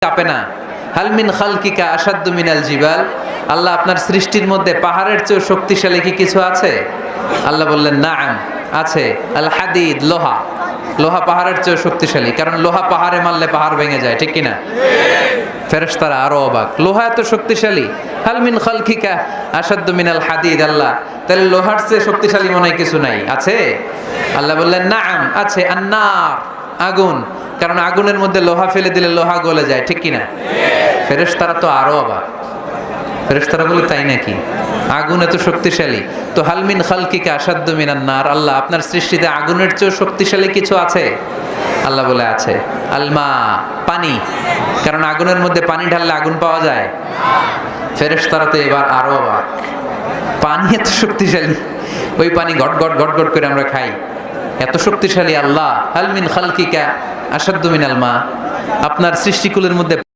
কাঁপে না? হাল মিন খালকিকা আসাদ্দু মিনাল জিবাল, আল্লাহ আপনার সৃষ্টির মধ্যে পাহাড়ের চেয়ে শক্তিশালী কি কিছু আছে? আল্লাহ বললেন নাআম, আছে। আল হাদিদ, লোহা। লোহা পাহাড়ের চেয়ে শক্তিশালী, কারণ লোহা পাহাড়ে মারলে পাহাড় ভেঙে যায়, ঠিক কিনা? ফেরেশতারা আরো অবাক, লোহা এত শক্তিশালী? হাল মিন খালকিকা আসাদ্দু মিনাল হাদিদ, আল্লাহ তাহলে লোহার চেয়ে শক্তিশালী মনে হয় কিছু নাই, আছে? আল্লাহ বললেন নাআম, আছে। আন্নার, আগুন, কারণ আগুনের মধ্যে লোহা ফেলে দিলে লোহা গলে যায়, ঠিক কিনা? ফেরেশতারা তো আরো অবাক। ফেরেশতারা বলে তাই নাকি? আগুন এত শক্তিশালী, তো হাল মিন খালকিকা আসাদ্দু মিনান নার, আল্লাহ আপনার সৃষ্টিতে আগুনের চেয়ে শক্তিশালী কিছু আছে? আল্লাহ বলে আছে। আলমা, পানি, কারণ আগুনের মধ্যে পানি ঢাললে আগুন পাওয়া যায়। ফেরেশতারা তো এবার আরো অবাক, পানি এত শক্তিশালী, ওই পানি ঘট ঘট ঘট ঘট করে আমরা খাই, এত শক্তিশালী আল্লাহ। হাল মিন খালকিকা আসাদ্দু মিনাল মা, আপনার সৃষ্টিকুলের মধ্যে